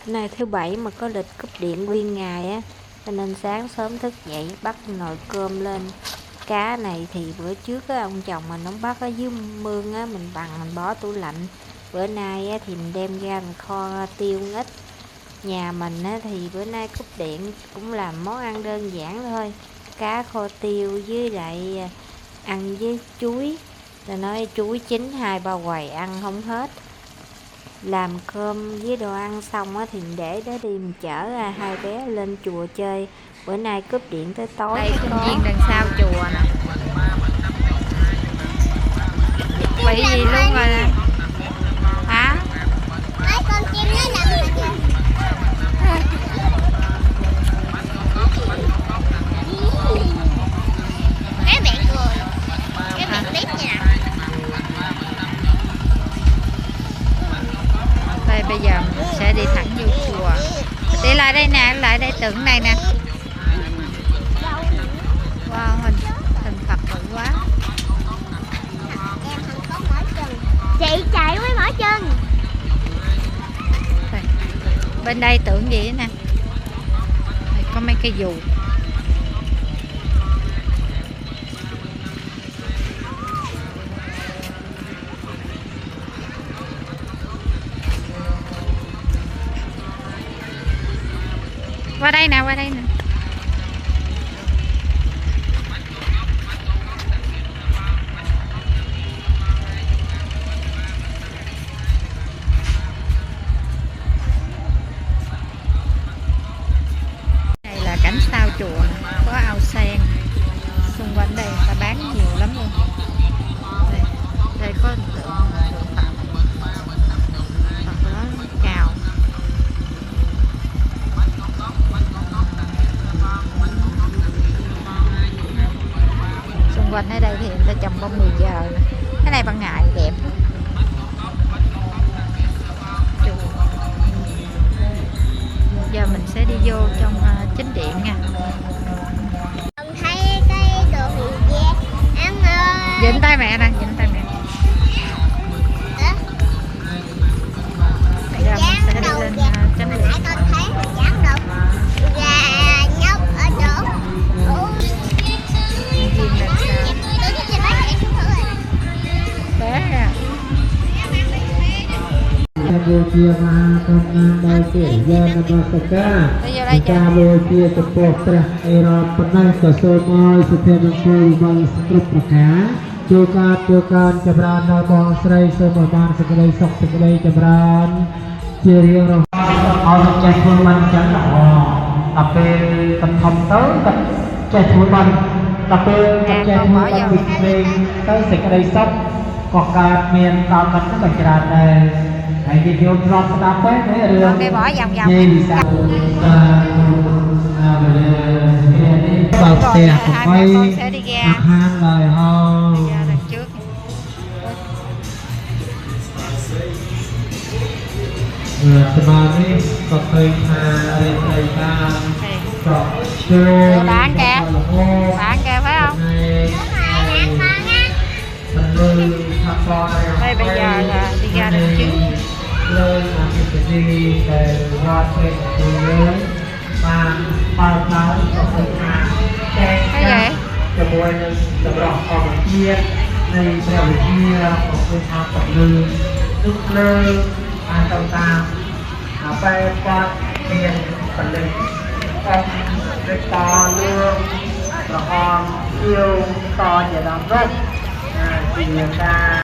Nay thứ bảy mà có lịch cúp điện nguyên ngày á, cho nên sáng sớm thức dậy bắt nồi cơm lên. Cá này thì bữa trước á, ông chồng mình ông bắt ở dưới mương á, mình bằng mình bỏ tủ lạnh. Bữa nay á, thì mình đem ra mình kho tiêu ít. Nhà mình á, thì bữa nay cúp điện cũng làm món ăn đơn giản thôi. Cá kho tiêu với lại ăn với chuối. Rồi nói chuối chín 2-3 quầy ăn không hết. Làm cơm với đồ ăn xong á thì mình để đó đi, mình chở hai bé lên chùa chơi. Bữa nay cúp điện tới tối. Đây công viên đằng sau chùa nè, bị gì luôn rồi nè hả? Con chim nó nằm ở kìa. Cái miệng cười, cái miệng liếc nha. Đây bây giờ mình sẽ đi thẳng vô chùa. Đi lại đây nè, lại đây tượng này nè. Wow, hình Phật bự quá. Em không có mỏi chân. Chị chạy mới mỏi chân. Đây. Bên đây tượng gì nè. Đây có mấy cây dù. Qua đây nè, qua đây nè. Đây là cảnh sau chùa, có ao sen. Xung quanh đây người ta bán nhiều lắm luôn. Đây, đây có tượng Phật nó cao. Xung quanh ở đây thì người ta trồng bông 10 giờ nè. Cái này ban ngày đẹp. Giờ mình sẽ đi vô trong chính điện nha. Con thấy cái đồ gì vậy? Ăn ơi. Dính tay mẹ nè, dính tay mẹ. Bây giờ mình sẽ đi lên chánh điện. Nãy con thấy một dáng đục gà nhóc ở chỗ. Viên đằng sau. Đứng trên bác em xuống thử rồi. Bé à. Campuchia Maha Công Nam Đại Diện Dân Namaskar Campuchia Tập Bộ Trạc Ero Penai Kasomoi Setiap Mengkul Bang Strup Praka Chukan Jabran Nabong Srai Somaban Sekedai Sok Sekedai Jabran Ciri Roh Orang Cek Fulman Jangan Tapi Tetap Tới Cek Fulman Tapi Cek Fulman Bismillah Tới Sekedai Sok Có cả miền Tàu Cánh Các Bạch Tràn này hãy đi vô drop stop đấy đấy là Đi bỏ vòng vòng. vào xe của quay sẽ đi ra. han lời ho Ra đằng trước. mà đi có cây hà đây cây ta có Đồ bán kìa. Bán kìa phải không? Đây bây giờ là đi ra đằng trước. lên là cái gì để qua chuyện của lớn mà bao tháng có thể là Cái gì? cho mỗi người tập đọc còn chia này theo chia có thể tham tập lư nước lơ trong ta bay qua tiền phần lịch con cái to lương và con yêu to để làm rất thì người ta